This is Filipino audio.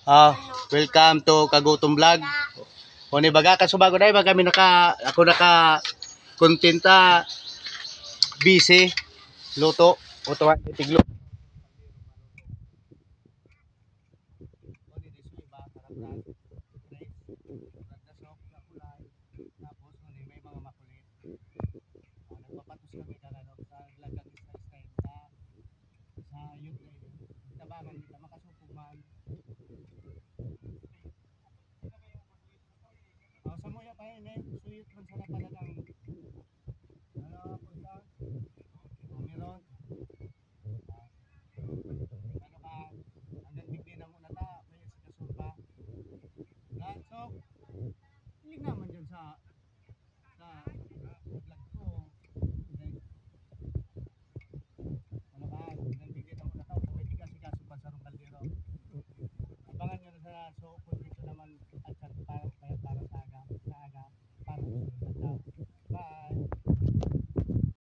Welcome to Kagutom Vlog. O ni baga kasubago dai ba kami ako naka kontenta busy luto uto tiglo. Nagpapatos kami kagano sa lagang style sa youth tabangan kita makasupog man. Sa moya pa ini suyot man sana talagang punta meron ano ka hanggang digdi na muna ta may esikasyon pa dan so hiling naman dyan sa vlog ko ano ka hanggang digdi na muna ta may tigas-tigas pa sa rong kaldero abangan nyo na sa so kung dito naman at para